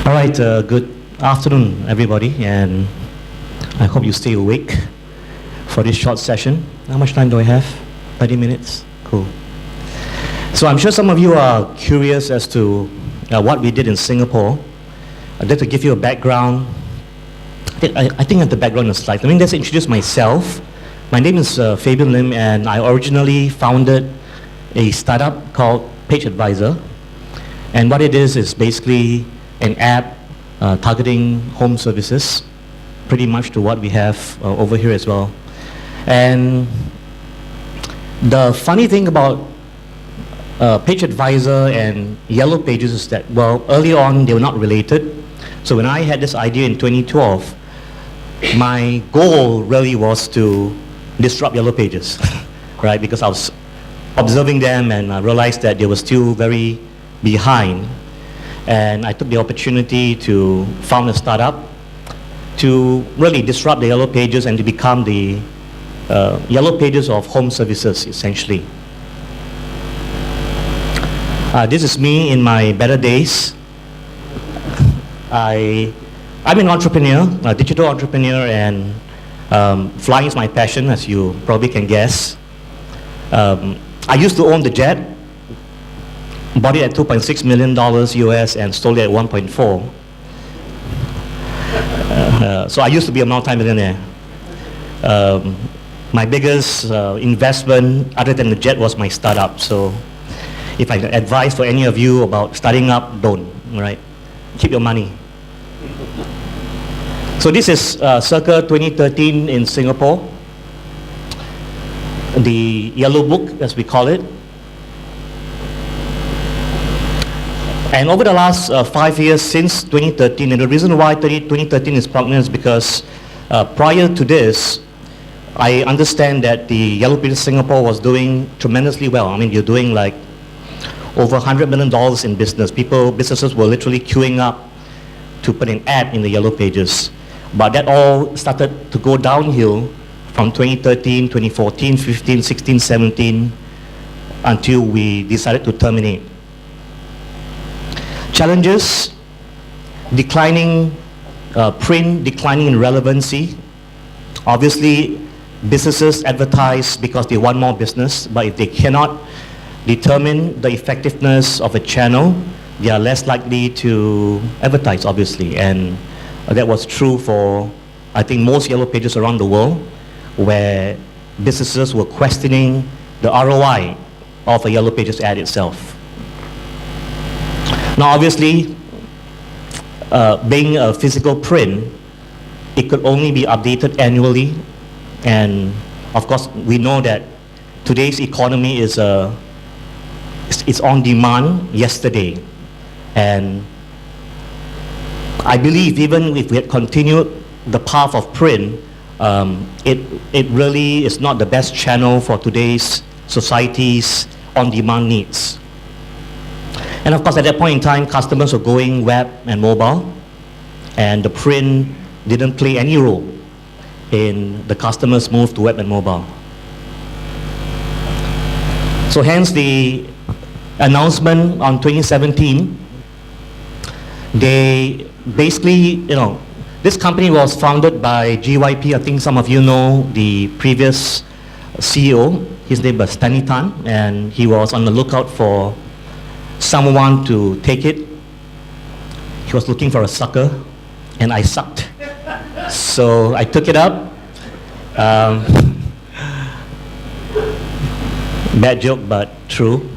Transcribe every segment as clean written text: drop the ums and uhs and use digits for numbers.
All right, good afternoon, everybody, and I hope you stay awake for this short session. How much time do I have? 30 minutes? Cool. So I'm sure some of you are curious as to what we did in Singapore. I'd like to give you a background. I think I have the background in the slide. Let me just introduce myself. My name is Fabian Lim, and I originally founded a startup called Page Advisor. And what it is basically an app targeting home services, pretty much to what we have over here as well. And the funny thing about Page Advisor and Yellow Pages is that, well, early on they were not related. So when I had this idea in 2012, my goal really was to disrupt Yellow Pages, right? Because I was observing them and I realized that they were still very behind. And I took the opportunity to found a startup to really disrupt the Yellow Pages and to become the Yellow Pages of home services, essentially. This is me in my better days. I'm an entrepreneur, a digital entrepreneur, and flying is my passion, as you probably can guess. I used to own the jet, bought it at $2.6 million US and sold it at 1.4. So I used to be a multi-millionaire. My biggest investment other than the jet was my startup. So if I can advise for any of you about starting up, don't, right? Keep your money. So this is circa 2013 in Singapore. The Yellow Book, as we call it. And over the last 5 years since 2013, and the reason why 2013 is prominent is because prior to this, I understand that the Yellow Pages Singapore was doing tremendously well. I mean, you're doing like over $100 million in business. Businesses were literally queuing up to put an ad in the Yellow Pages. But that all started to go downhill from 2013, 2014, 15, 16, 17, until we decided to terminate. Challenges: declining print, declining in relevancy. Obviously, businesses advertise because they want more business, but if they cannot determine the effectiveness of a channel, they are less likely to advertise, obviously. And that was true for, I think, most Yellow Pages around the world, where businesses were questioning the ROI of a Yellow Pages ad itself. Now, obviously, being a physical print, it could only be updated annually. And of course, we know that today's economy is it's on demand yesterday. And I believe even if we had continued the path of print, it really is not the best channel for today's society's on-demand needs. And of course, at that point in time, customers were going web and mobile, and the print didn't play any role in the customers' move to web and mobile. So hence the announcement on 2017, they basically, this company was founded by GYP. I think some of you know the previous CEO. His name was Stanley Tan, and he was on the lookout for someone to take it. He was looking for a sucker, and I sucked. So I took it up. Bad joke, but true.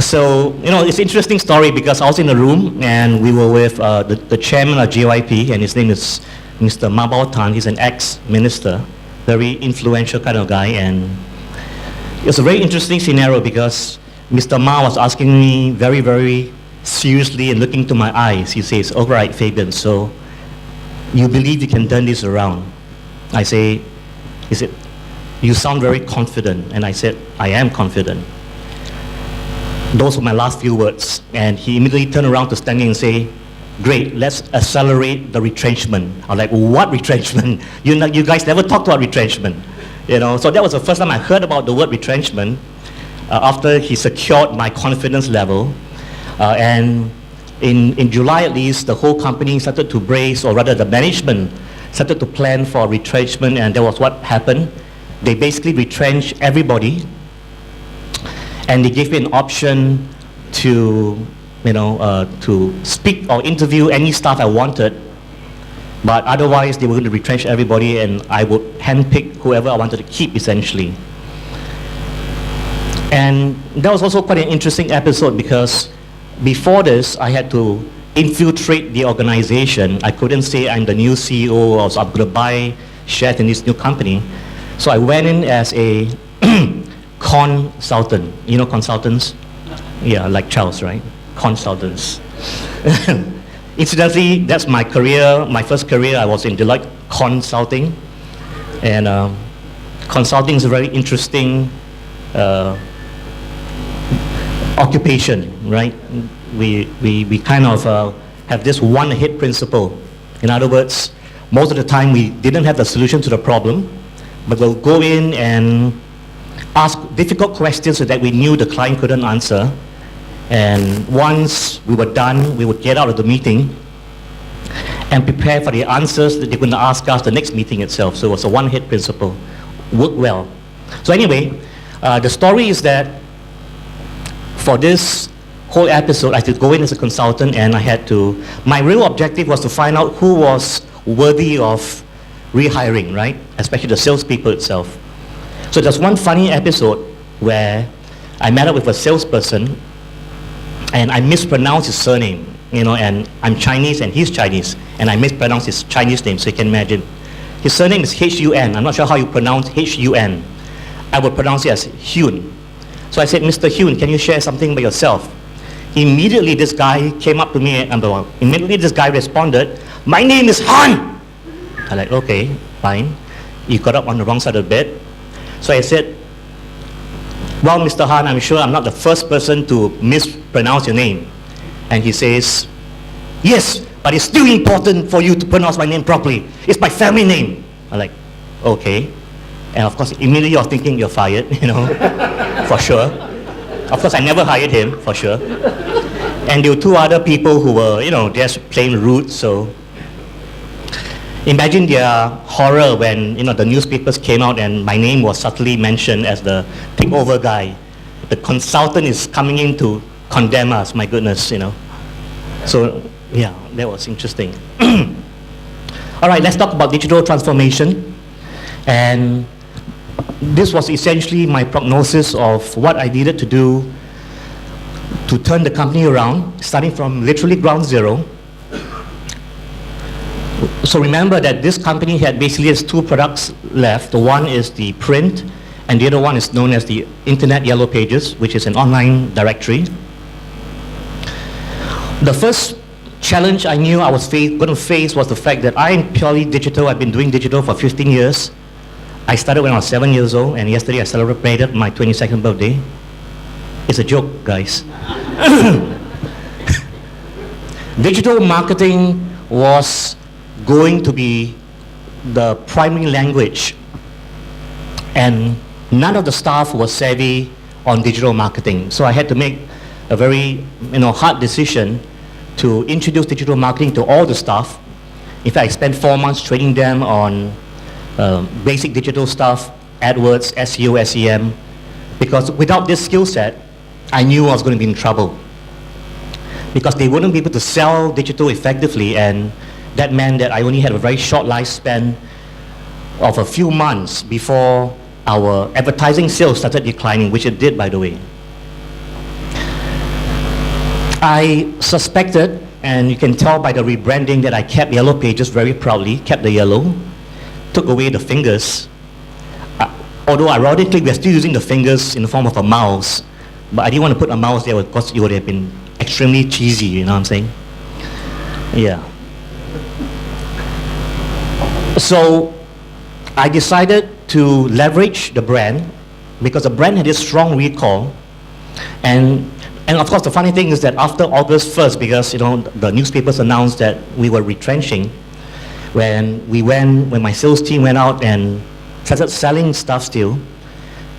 So, it's an interesting story because I was in the room and we were with the chairman of GYP, and his name is Mr. Mabao Tan. He's an ex-minister, very influential kind of guy, and it was a very interesting scenario because Mr. Ma was asking me very, very seriously and looking to my eyes. He says, "All right, Fabian, so you believe you can turn this around?" He said, "You sound very confident." And I said, "I am confident." Those were my last few words. And he immediately turned around to Stanley and say, "Great, let's accelerate the retrenchment." I was like, "What retrenchment? You guys never talked about retrenchment." So that was the first time I heard about the word retrenchment. After he secured my confidence level, And in July at least, the whole company started to brace, or rather the management started to plan for retrenchment, and that was what happened. They basically retrenched everybody, and they gave me an option to, to speak or interview any staff I wanted, but otherwise they were going to retrench everybody, and I would handpick whoever I wanted to keep, essentially. And that was also quite an interesting episode, because before this, I had to infiltrate the organization. I couldn't say I'm the new CEO, or so I'm going to buy shares in this new company. So I went in as a consultant. You know consultants? Yeah, like Charles, right? Consultants. Incidentally, that's my career. My first career, I was in Deloitte Consulting. And consulting is a very interesting occupation, right? We kind of have this one-hit principle. In other words, most of the time we didn't have the solution to the problem, but we'll go in and ask difficult questions so that we knew the client couldn't answer. And once we were done, we would get out of the meeting and prepare for the answers that they're going to ask us the next meeting itself. So it was a one-hit principle. Worked well. So anyway, the story is that for this whole episode, I had to go in as a consultant, and my real objective was to find out who was worthy of rehiring, right? Especially the salespeople itself. So there's one funny episode where I met up with a salesperson, and I mispronounced his surname, and I'm Chinese and he's Chinese, and I mispronounced his Chinese name, so you can imagine. His surname is H-U-N. I'm not sure how you pronounce H-U-N. I would pronounce it as Hyun. So I said, Mr. Hyun, can you share something about yourself? Immediately this guy came up to me, and immediately this guy responded, my name is Han! I'm like, okay, fine. You got up on the wrong side of the bed. So I said, well, Mr. Han, I'm sure I'm not the first person to mispronounce your name. And he says, yes, but it's still important for you to pronounce my name properly. It's my family name. I'm like, okay. And of course, immediately I was thinking, you're fired, for sure. Of course, I never hired him, for sure. And there were two other people who were, just plain rude, so. Imagine their horror when, the newspapers came out and my name was subtly mentioned as the takeover guy. The consultant is coming in to condemn us, my goodness, So, yeah, that was interesting. All right, let's talk about digital transformation. And this was essentially my prognosis of what I needed to do to turn the company around, starting from literally ground zero. So remember that this company had basically has two products left. The one is the print, and the other one is known as the Internet Yellow Pages, which is an online directory. The first challenge I knew I was going to face was the fact that I am purely digital. I've been doing digital for 15 years. I started when I was 7 years old, and yesterday I celebrated my 22nd birthday. It's a joke, guys. Digital marketing was going to be the primary language, and none of the staff was savvy on digital marketing. So I had to make a very hard decision to introduce digital marketing to all the staff. In fact, I spent 4 months training them on basic digital stuff, AdWords, SEO, SEM, because without this skill set, I knew I was going to be in trouble. Because they wouldn't be able to sell digital effectively, and that meant that I only had a very short lifespan of a few months before our advertising sales started declining, which it did, by the way. I suspected, and you can tell by the rebranding, that I kept Yellow Pages very proudly, kept the yellow, took away the fingers. Although ironically, we're still using the fingers in the form of a mouse, but I didn't want to put a mouse there because it would have been extremely cheesy, you know what I'm saying? Yeah. So I decided to leverage the brand because the brand had a strong recall, and of course the funny thing is that after August 1st, because the newspapers announced that we were retrenching, when my sales team went out and started selling stuff still,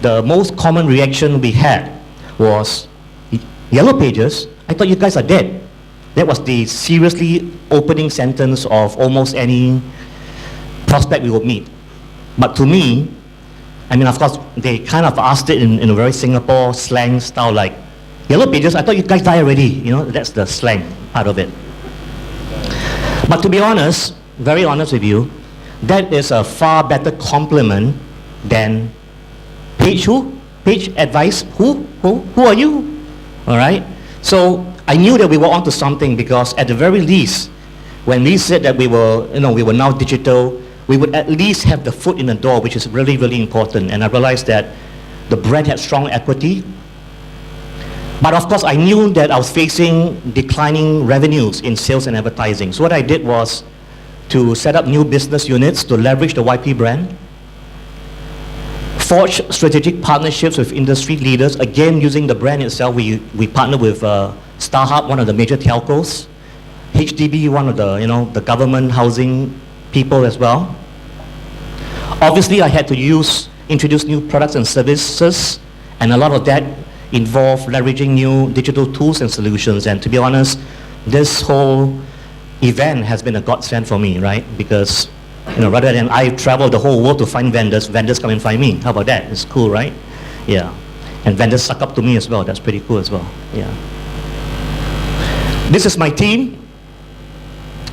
the most common reaction we had was, Yellow Pages, I thought you guys are dead. That was the seriously opening sentence of almost any prospect we would meet. But to me, I mean, of course, they kind of asked it in a very Singapore slang style, like, Yellow Pages, I thought you guys died already. You know, that's the slang part of it. But to be honest, very honest with you, that is a far better compliment than page who? Page advice? Who are you? All right? So I knew that we were onto something, because at the very least, when we said that we were now digital, we would at least have the foot in the door, which is really, really important. And I realized that the brand had strong equity. But of course, I knew that I was facing declining revenues in sales and advertising. So what I did was to set up new business units to leverage the YP brand, forge strategic partnerships with industry leaders. Again, using the brand itself, we partnered with StarHub, one of the major telcos, HDB, one of the the government housing people as well. Obviously, I had to introduce new products and services, and a lot of that involved leveraging new digital tools and solutions. And to be honest, this whole event has been a godsend for me, right? Because rather than I travel the whole world to find vendors, vendors come and find me. How about that? It's cool, right? Yeah. And vendors suck up to me as well. That's pretty cool as well. Yeah. This is my team.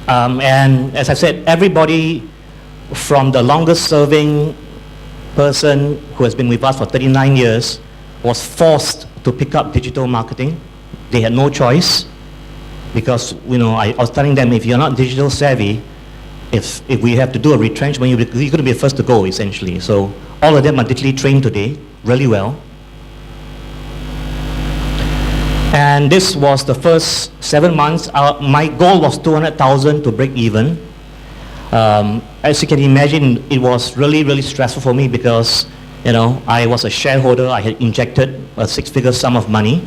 And as I said, everybody from the longest serving person who has been with us for 39 years was forced to pick up digital marketing. They had no choice, because I was telling them, if you're not digital savvy, if we have to do a retrenchment, you're going to be the first to go, essentially. So all of them are digitally trained today, really well. And this was the first 7 months. My goal was 200,000 to break even. As you can imagine, it was really, really stressful for me, because I was a shareholder. I had injected a six-figure sum of money.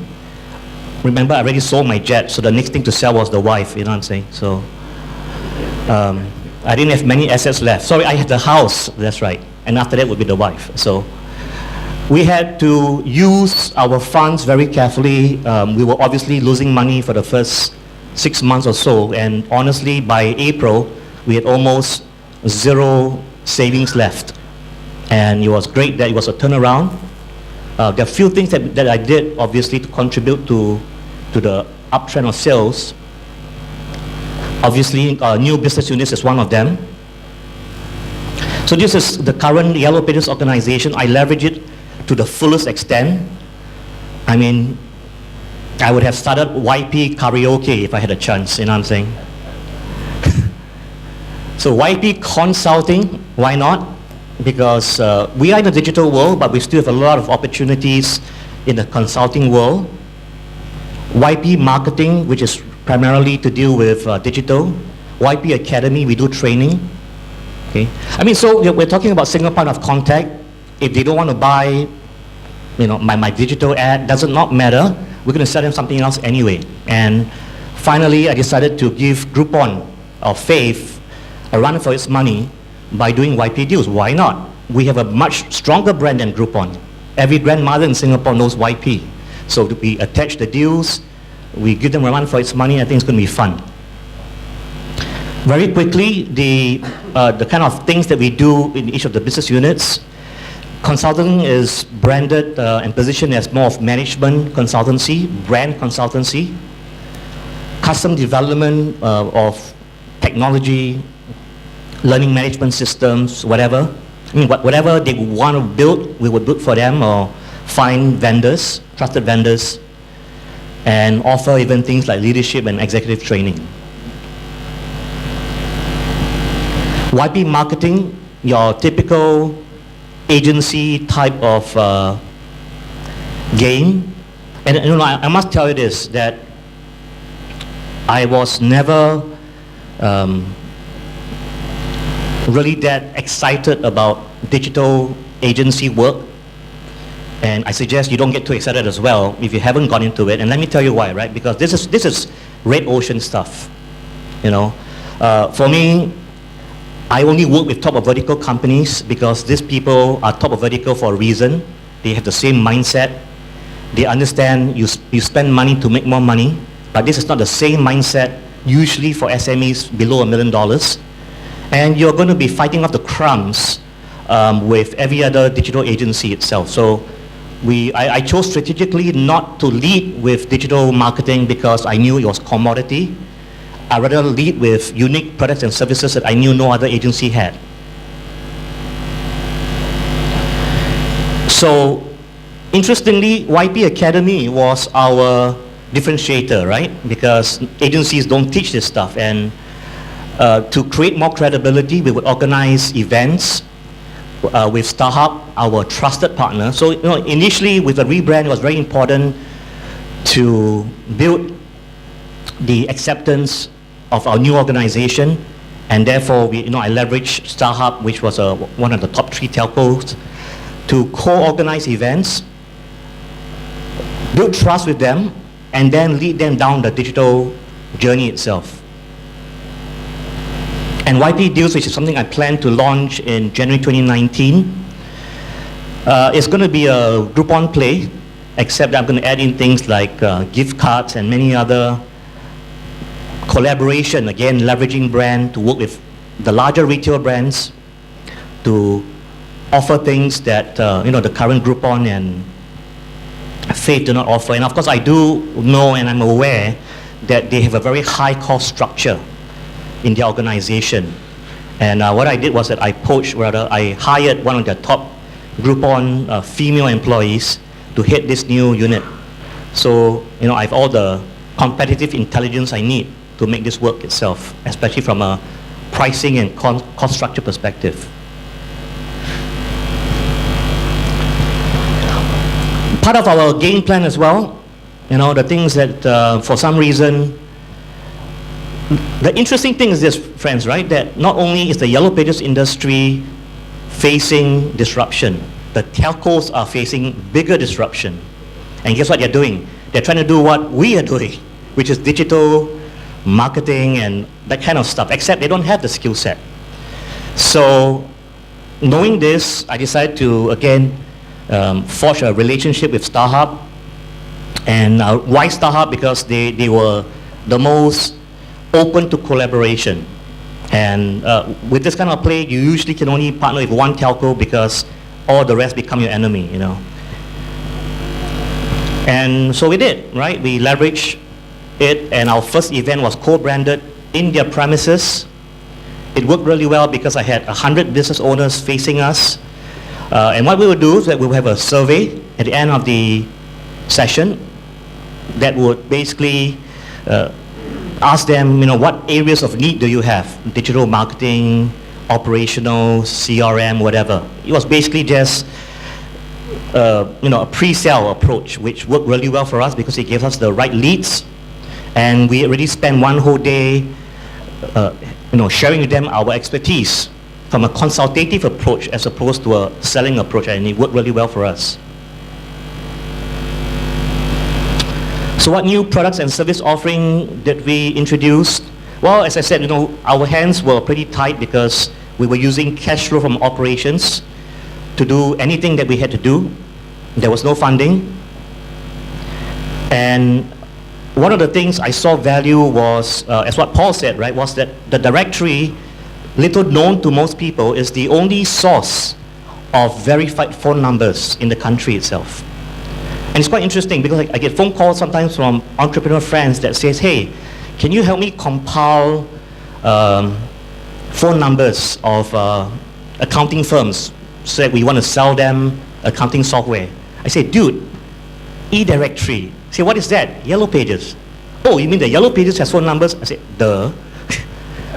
Remember, I already sold my jet, so the next thing to sell was the wife, you know what I'm saying? So I didn't have many assets left. Sorry, I had the house, that's right. And after that would be the wife. So we had to use our funds very carefully. We were obviously losing money for the first 6 months or so. And honestly, by April, we had almost zero savings left. And it was great that it was a turnaround. There are a few things that I did, obviously, to contribute to the uptrend of sales. Obviously, new business units is one of them. So this is the current Yellow Pages organization. I leverage it to the fullest extent. I mean, I would have started YP karaoke if I had a chance, you know what I'm saying? So YP consulting, why not? Because we are in the digital world, but we still have a lot of opportunities in the consulting world. YP marketing, which is primarily to deal with digital. YP Academy, we do training. Okay. I mean, so we're talking about single point of contact. If they don't want to buy, my digital ad, does not matter. We're going to sell them something else anyway. And finally, I decided to give Groupon or Faith a run for its money by doing YP deals. Why not? We have a much stronger brand than Groupon. Every grandmother in Singapore knows YP. So we attach the deals, we give them a run for its money. I think it's going to be fun. Very quickly, the kind of things that we do in each of the business units. Consulting is branded and positioned as more of management consultancy, brand consultancy, custom development of technology, learning management systems, whatever. I mean, whatever they want to build, we would build for them, or find vendors, trusted vendors, and offer even things like leadership and executive training. YP marketing, your typical agency type of game. And I must tell you this, that I was never really that excited about digital agency work. And I suggest you don't get too excited as well if you haven't gone into it. And let me tell you why, right? Because this is red ocean stuff. For me, I only work with top of vertical companies because these people are top of vertical for a reason. They have the same mindset. They understand you spend money to make more money, but this is not the same mindset usually for SMEs below $1 million. And you're going to be fighting off the crumbs with every other digital agency itself. So I chose strategically not to lead with digital marketing because I knew it was commodity. I'd rather lead with unique products and services that I knew no other agency had. So, interestingly, YP Academy was our differentiator, right? Because agencies don't teach this stuff. And to create more credibility, we would organize events with StarHub, our trusted partner. So, initially with the rebrand, it was very important to build the acceptance of our new organization, and therefore, I leveraged StarHub, which was one of the top 3 telcos, to co-organize events, build trust with them, and then lead them down the digital journey itself. And YP Deals, which is something I plan to launch in January 2019, is going to be a Groupon play, except I'm going to add in things like gift cards and many other collaboration, again, leveraging brand to work with the larger retail brands to offer things that, the current Groupon and Faith do not offer. And of course, I do know and I'm aware that they have a very high cost structure in the organization. And what I did was that I hired one of the top Groupon female employees to head this new unit. So, I have all the competitive intelligence I need to make this work itself, especially from a pricing and cost structure perspective. Part of our game plan as well, the things that for some reason, the interesting thing is this, friends, right? That not only is the Yellow Pages industry facing disruption, the telcos are facing bigger disruption. And guess what they're doing? They're trying to do what we are doing, which is digital marketing and that kind of stuff, except they don't have the skill set. So knowing this, I decided to, again, forge a relationship with StarHub. And why StarHub? Because they were the most open to collaboration. And with this kind of play, you usually can only partner with one telco because all the rest become your enemy, And so we did, right? We leveraged it, and our first event was co-branded in their premises. It worked really well because I had 100 business owners facing us. And what we would do is that we would have a survey at the end of the session that would basically ask them, what areas of need do you have? Digital marketing, operational, CRM, whatever. It was basically just a pre-sale approach, which worked really well for us because it gave us the right leads. And we already spent one whole day, sharing with them our expertise from a consultative approach as opposed to a selling approach, and it worked really well for us. So what new products and service offering did we introduce? Well, as I said, our hands were pretty tight because we were using cash flow from operations to do anything that we had to do. There was no funding. And one of the things I saw value was, as what Paul said, right, was that the directory, little known to most people, is the only source of verified phone numbers in the country itself. And it's quite interesting because I get phone calls sometimes from entrepreneur friends that says, hey, can you help me compile phone numbers of accounting firms so that we want to sell them accounting software? I say, dude, e-directory. I say, what is that? Yellow Pages. Oh, you mean the Yellow Pages has phone numbers? I say, duh.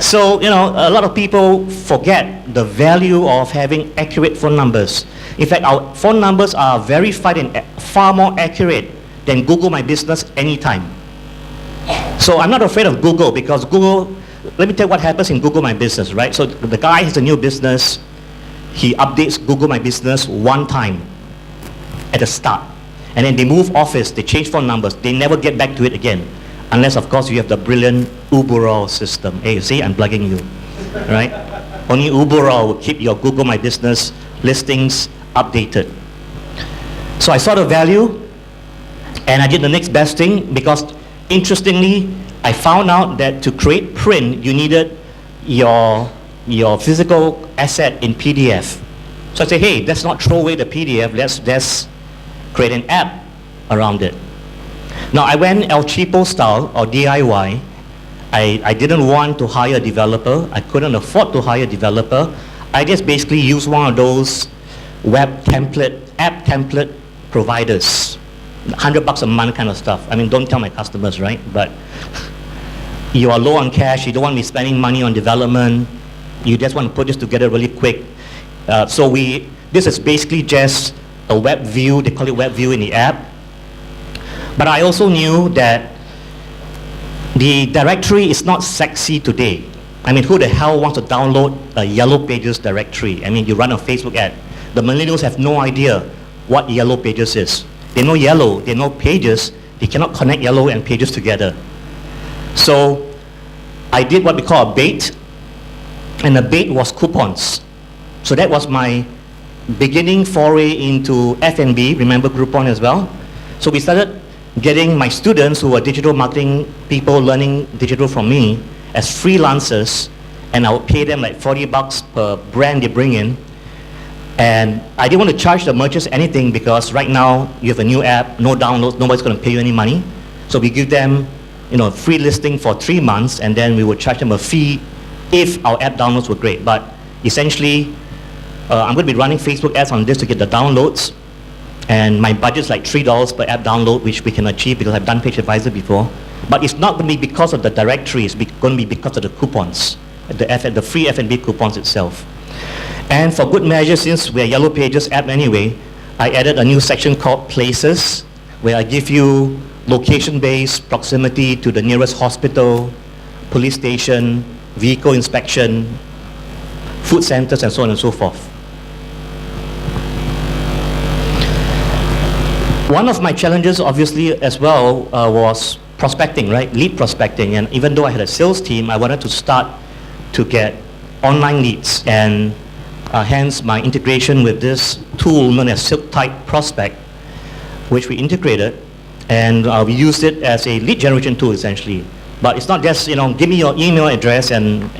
So, a lot of people forget the value of having accurate phone numbers. In fact, our phone numbers are verified and far more accurate than Google My Business anytime. So I'm not afraid of Google because Google, let me tell you what happens in Google My Business, right? So the guy has a new business, he updates Google My Business one time at the start. And then they move office, they change phone numbers, they never get back to it again. Unless, of course, you have the brilliant Uberall system. Hey, see, I'm plugging you, right? Only Uberall will keep your Google My Business listings updated. So I saw the value, And I did the next best thing because, interestingly, I found out that to create print, you needed your physical asset in PDF. So I said, hey, let's not throw away the PDF, let's create an app around it. Now, I went El Cheapo style, or DIY. I didn't want to hire a developer. I couldn't afford to hire a developer. I just basically used one of those app template providers. $100 a month kind of stuff. I mean, don't tell my customers, right? But you are low on cash, you don't want to be spending money on development, you just want to put this together really quick. This is basically just a web view, they call it web view in the app. But I also knew that the directory is not sexy today. I mean, who the hell wants to download a Yellow Pages directory? I mean, you run a Facebook ad. The millennials have no idea what Yellow Pages is. They know Yellow, they know Pages, they cannot connect Yellow and Pages together. So I did what we call a bait, and the bait was coupons. So that was my beginning foray into F&B, remember Groupon as well? So we started getting my students who were digital marketing people learning digital from me as freelancers, and I would pay them like $40 per brand they bring in. And I didn't want to charge the merchants anything because right now you have a new app, no downloads, nobody's going to pay you any money. So we give them, free listing for 3 months, and then we would charge them a fee if our app downloads were great. But essentially, I'm going to be running Facebook ads on this to get the downloads, and my budget's like $3 per app download, which we can achieve because I've done Page Advisor before. But it's not going to be because of the directory, it's going to be because of the coupons, the free F&B coupons itself. And for good measure, since we're Yellow Pages app anyway, I added a new section called Places, where I give you location-based proximity to the nearest hospital, police station, vehicle inspection, food centers, and so on and so forth. One of my challenges, obviously, as well, was prospecting, right? Lead prospecting. And even though I had a sales team, I wanted to start to get online leads. And hence my integration with this tool known as Sept Prospect, which we integrated. And we used it as a lead generation tool, essentially. But it's not just, give me your email address and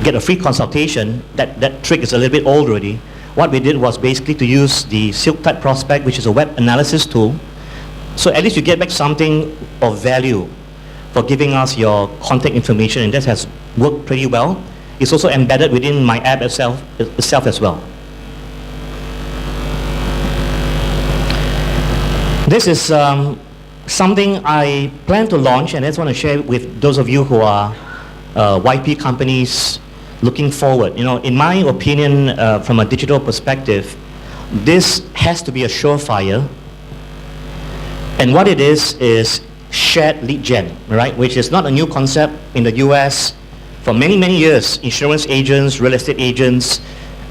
get a free consultation. That trick is a little bit old already. What we did was basically to use the Sept Prospect, which is a web analysis tool. So at least you get back something of value for giving us your contact information, and that has worked pretty well. It's also embedded within my app itself as well. This is something I plan to launch, and I just want to share with those of you who are YP companies looking forward. In my opinion, from a digital perspective, this has to be a surefire. And what it is shared lead gen, right? Which is not a new concept in the US. For many, many years, insurance agents, real estate agents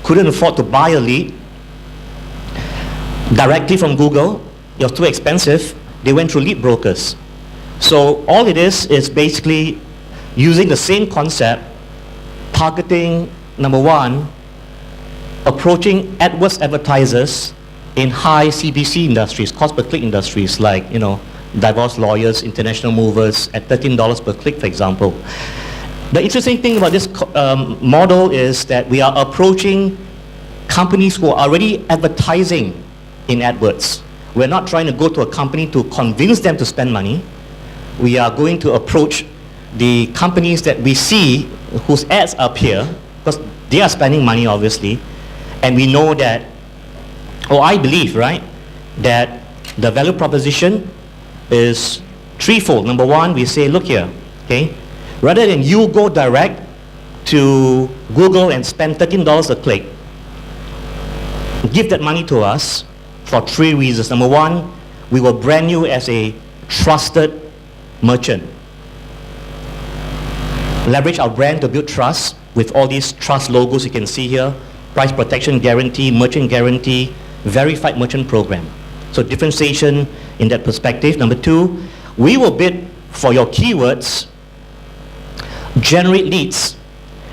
couldn't afford to buy a lead directly from Google. It was too expensive. They went through lead brokers. So all it is basically using the same concept, targeting, number one, approaching AdWords advertisers in high CPC industries, cost per click industries, like divorce lawyers, international movers at $13 per click, for example. The interesting thing about this model is that we are approaching companies who are already advertising in AdWords. We're not trying to go to a company to convince them to spend money. We are going to approach the companies that we see whose ads appear, because they are spending money, obviously, and we know that, I believe, right, that the value proposition is threefold. Number one, we say, look here, okay, rather than you go direct to Google and spend $13 a click, give that money to us for 3 reasons. Number one, we will brand you as a trusted merchant. Leverage our brand to build trust with all these trust logos you can see here. Price protection guarantee, merchant guarantee, verified merchant program. So differentiation in that perspective. Number two, we will bid for your keywords, generate leads,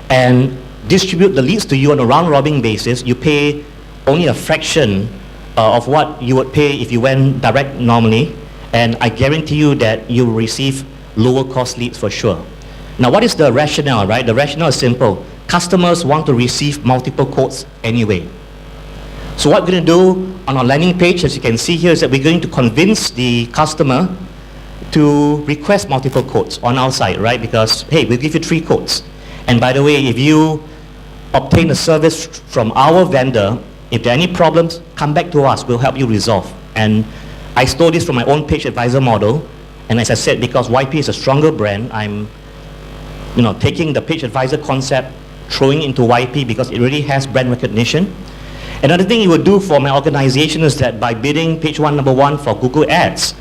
and distribute the leads to you on a round-robin basis. You pay only a fraction of what you would pay if you went direct normally, and I guarantee you that you will receive lower cost leads for sure. Now, what is the rationale, right? The rationale is simple. Customers want to receive multiple quotes anyway. So what we're going to do on our landing page, as you can see here, is that we're going to convince the customer to request multiple quotes on our site, right? Because, hey, we'll give you 3 quotes. And by the way, if you obtain a service from our vendor, if there are any problems, come back to us. We'll help you resolve. And I stole this from my own page advisor model. And as I said, because YP is a stronger brand, I'm taking the page advisor concept, throwing into YP because it really has brand recognition. Another thing you would do for my organization is that by bidding page 1, number 1 for Google Ads,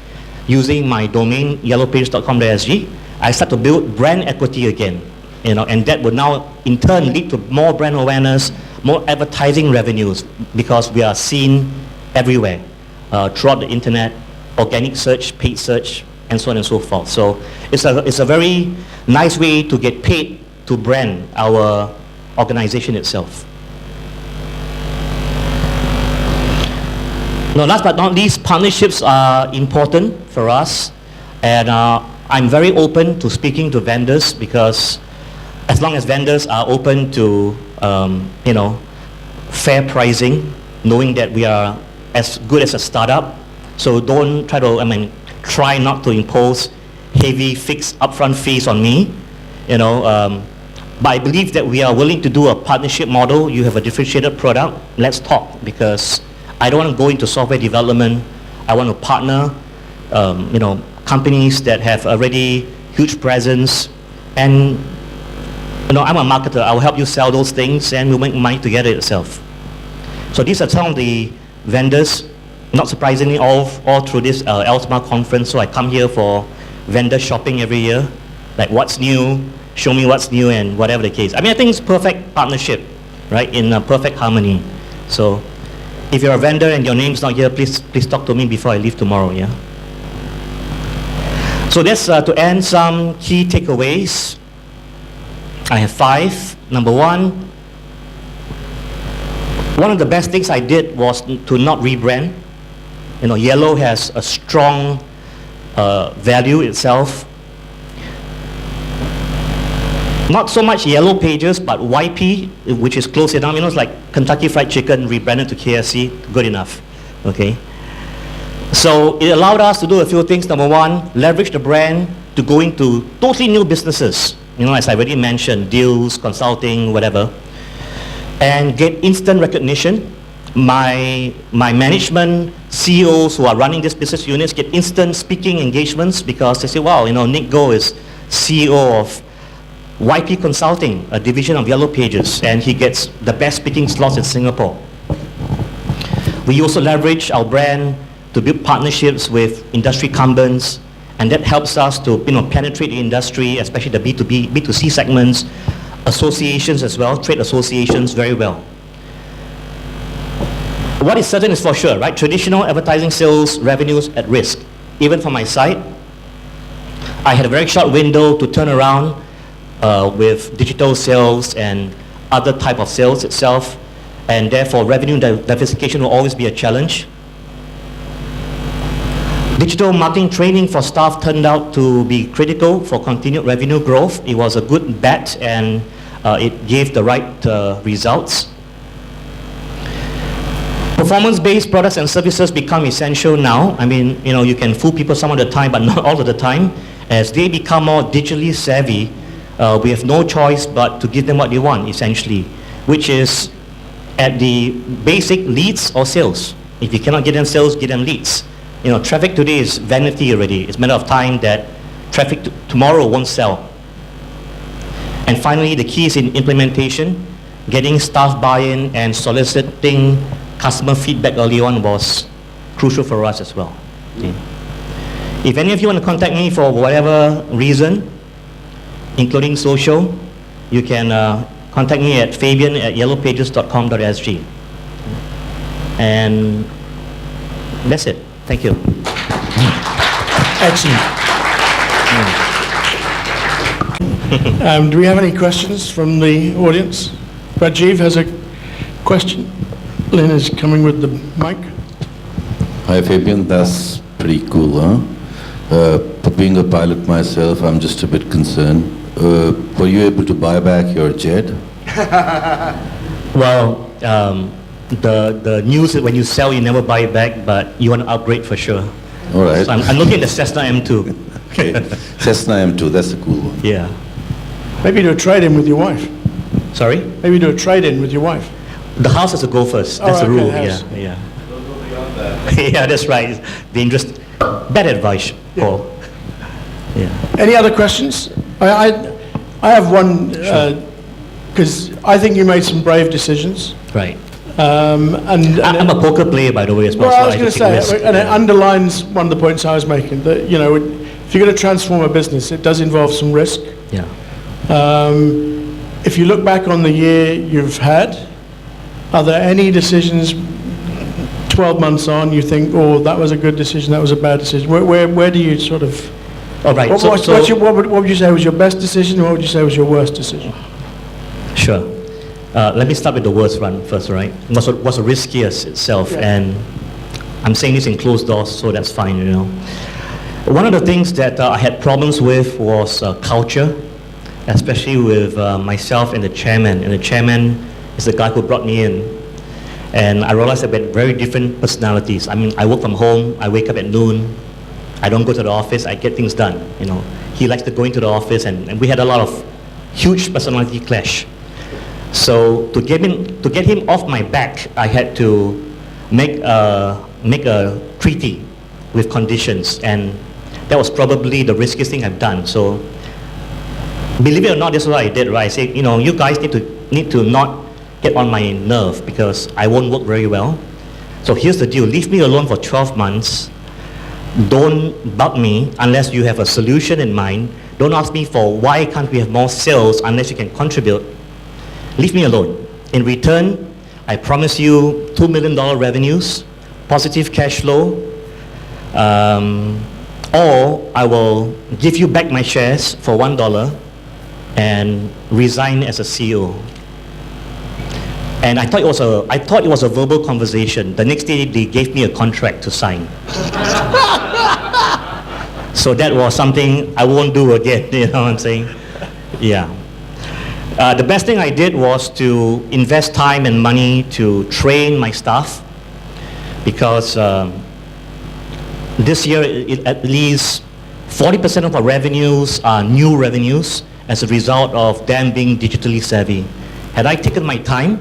using my domain yellowpages.com.sg, I start to build brand equity again. And that would now in turn lead to more brand awareness, more advertising revenues, because we are seen everywhere throughout the internet, organic search, paid search, and so on and so forth. So it's a very nice way to get paid to brand our organization itself. Now, last but not least, partnerships are important for us, and I'm very open to speaking to vendors, because as long as vendors are open to fair pricing, knowing that we are as good as a startup, so don't try to, try not to impose heavy fixed upfront fees on me, but I believe that we are willing to do a partnership model. You have a differentiated product, let's talk, because I don't want to go into software development. I want to partner, companies that have already huge presence, and I'm a marketer. I will help you sell those things, and we'll make money together itself. So these are some of the vendors. Not surprisingly, all through this Altima conference. So I come here for vendor shopping every year, like what's new, show me what's new, and whatever the case. I think it's perfect partnership, right? In perfect harmony. So if you're a vendor and your name's not here, please talk to me before I leave tomorrow, yeah? So that's to end some key takeaways. I have 5. Number 1, one of the best things I did was to not rebrand. Yellow has a strong value itself. Not so much Yellow Pages, but YP, which is close enough. It's like Kentucky Fried Chicken rebranded to KFC, good enough, okay? So it allowed us to do a few things. Number 1, leverage the brand to go into totally new businesses, as I already mentioned, deals, consulting, whatever, and get instant recognition. My management, CEOs who are running these business units get instant speaking engagements, because they say, wow, Nick Goh is CEO of YP Consulting, a division of Yellow Pages, and he gets the best speaking slots in Singapore. We also leverage our brand to build partnerships with industry incumbents, and that helps us to penetrate the industry, especially the B2B, B2C segments, associations as well, trade associations very well. What is certain is for sure, right? Traditional advertising sales revenues at risk. Even for my site, I had a very short window to turn around with digital sales and other type of sales itself, and therefore revenue diversification will always be a challenge. Digital marketing training for staff turned out to be critical for continued revenue growth. It was a good bet, and it gave the right results. Performance-based products and services become essential now. You can fool people some of the time, but not all of the time. As they become more digitally savvy, we have no choice but to give them what they want, essentially, which is at the basic leads or sales. If you cannot get them sales, get them leads. Traffic today is vanity already. It's a matter of time that traffic tomorrow won't sell. And finally, the key is in implementation. Getting staff buy-in and soliciting customer feedback early on was crucial for us as well. Okay. If any of you want to contact me for whatever reason, including social, you can contact me at fabian@yellowpages.com.sg. And that's it. Thank you. Excellent. Do we have any questions from the audience? Rajiv has a question. Lynn is coming with the mic. Hi Fabian, that's pretty cool, huh? For being a pilot myself, I'm just a bit concerned. Were you able to buy back your jet? Well, the news is when you sell, you never buy it back, but you want to upgrade for sure. All right. So I'm looking at the Cessna M2. Okay. Cessna M2, that's a cool one. Yeah. Maybe do a trade-in with your wife. Sorry? Maybe do a trade-in with your wife. The house has to go first. That's Oh, the okay, rule. house. Yeah. Yeah, that's right. It's dangerous. Bad advice, Paul. Yeah. Any other questions? I have one, because I think you made some brave decisions. Right. And I'm a poker player, by the way, as well. Well, I so was going to take risk. say, and it underlines one of the points I was making, that, if you're going to transform a business, it does involve some risk. Yeah. If you look back on the year you've had, are there any decisions 12 months on you think, oh, that was a good decision, that was a bad decision? Where do you sort of... All right. What would you say was your best decision, and what would you say was your worst decision? Sure. Let me start with the worst one first, right? What's the riskiest itself? Yeah. And I'm saying this in closed doors, so that's fine, One of the things that I had problems with was culture, especially with myself and the chairman. And the chairman is the guy who brought me in. And I realized that we had very different personalities. I mean, I work from home, I wake up at noon, I don't go to the office, I get things done, He likes to go into the office, and we had a lot of huge personality clash. So to get him off my back, I had to make a treaty with conditions, and that was probably the riskiest thing I've done. So believe it or not, this is what I did, right? I said, you guys need to not get on my nerve because I won't work very well. So here's the deal: leave me alone for 12 months. Don't bug me unless you have a solution in mind. Don't ask me for why can't we have more sales unless you can contribute. Leave me alone. In return, I promise you $2 million revenues, positive cash flow, or I will give you back my shares for $1 and resign as a CEO. And I thought it was a verbal conversation. The next day, they gave me a contract to sign. So that was something I won't do again, you know what I'm saying? Yeah. The best thing I did was to invest time and money to train my staff, because this year at least 40% of our revenues are new revenues as a result of them being digitally savvy. Had I taken my time,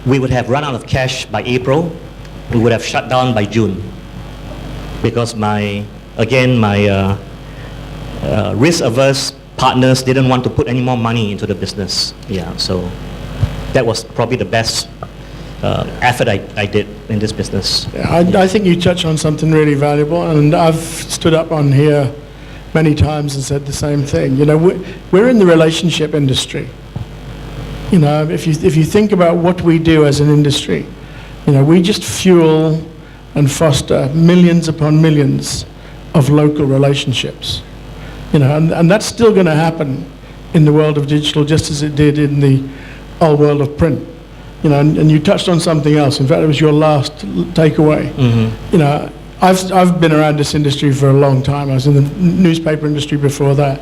we would have run out of cash by April. We would have shut down by June, because my risk-averse partners didn't want to put any more money into the business. Yeah, so that was probably the best effort I did in this business. Yeah, I think you touch on something really valuable, and I've stood up on here many times and said the same thing. We're in the relationship industry. If you think about what we do as an industry, we just fuel and foster millions upon millions of local relationships. And that's still going to happen in the world of digital, just as it did in the old world of print. And you touched on something else. In fact, it was your last takeaway. Mm-hmm. I've been around this industry for a long time. I was in the newspaper industry before that.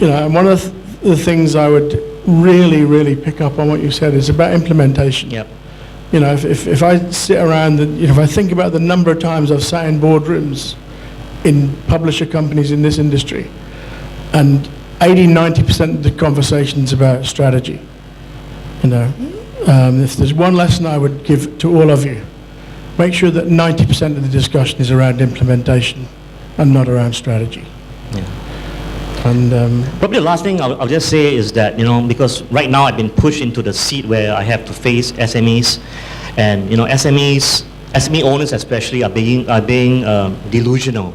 And one of the things I would really pick up on what you said is about implementation. Yep. If I sit around, if I think about the number of times I've sat in boardrooms in publisher companies in this industry, and 80-90% of the conversation's about strategy. If there's one lesson I would give to all of you, make sure that 90% of the discussion is around implementation and not around strategy. Yeah. And probably the last thing I'll just say is that, because right now I've been pushed into the seat where I have to face SMEs, and SME owners especially are being delusional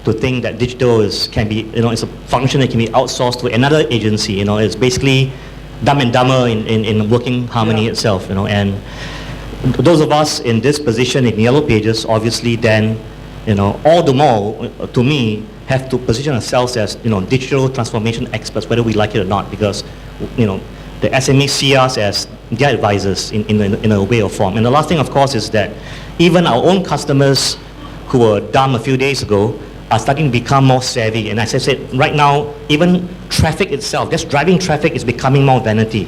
to think that digital can be, it's a function that can be outsourced to another agency. It's basically Dumb and Dumber in working harmony itself. And those of us in this position in Yellow Pages, obviously, then, all the more, to me, have to position ourselves as, digital transformation experts, whether we like it or not, because, the SMEs see us as their advisors in a way or form. And the last thing, of course, is that even our own customers who were dumb a few days ago are starting to become more savvy. And as I said, right now, even traffic itself, just driving traffic is becoming more vanity.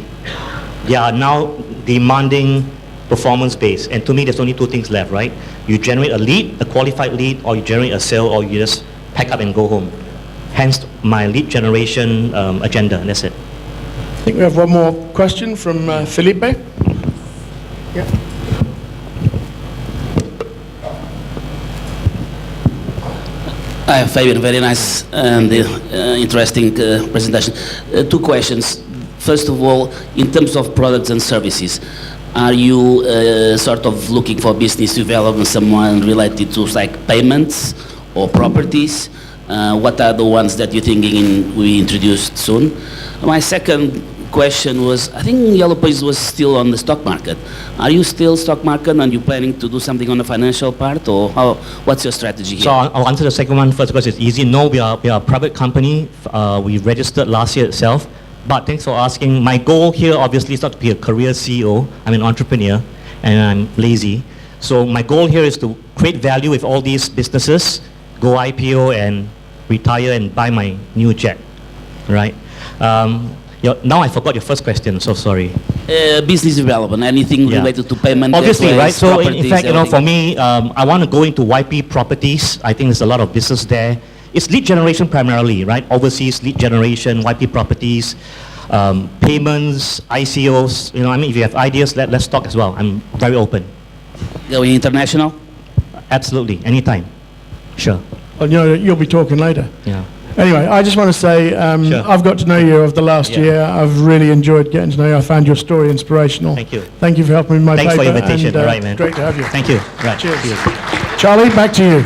They are now demanding performance-based. And to me, there's only two things left, right? You generate a lead, a qualified lead, or you generate a sale, or you just pack up and go home. Hence, my lead generation agenda, and that's it. I think we have one more question from Felipe. Yeah. Hi, Fabian. Very nice and interesting presentation. Two questions. First of all, in terms of products and services, are you sort of looking for business development, someone related to like payments or properties? What are the ones that you're thinking we introduced soon? My second question was, I think Yellow Pages was still on the stock market. Are you still stock market and you planning to do something on the financial part, or what's your strategy here? So I'll answer the second one first because it's easy. No, we are a private company. We registered last year itself. But thanks for asking. My goal here obviously is not to be a career CEO. I'm an entrepreneur and I'm lazy. So my goal here is to create value with all these businesses, go IPO and retire and buy my new jet, right? Now I forgot your first question, so sorry. Business development, anything related to payment. Obviously, gateways, right? So in fact, everything. for me, I want to go into YP properties. I think there's a lot of business there. It's lead generation primarily, right? Overseas lead generation, YP properties, payments, ICOs. If you have ideas, let's talk as well. I'm very open. Going international? Absolutely, anytime. Sure. Well, you'll be talking later. Yeah. Anyway, I just want to say Sure. I've got to know you over the last year. I've really enjoyed getting to know you. I found your story inspirational. Thank you. Thank you for helping me with my Thanks for paper. your invitation. And, All right, man. Great to have you. Thank you. Right. Cheers. Cheers. Charlie, back to you.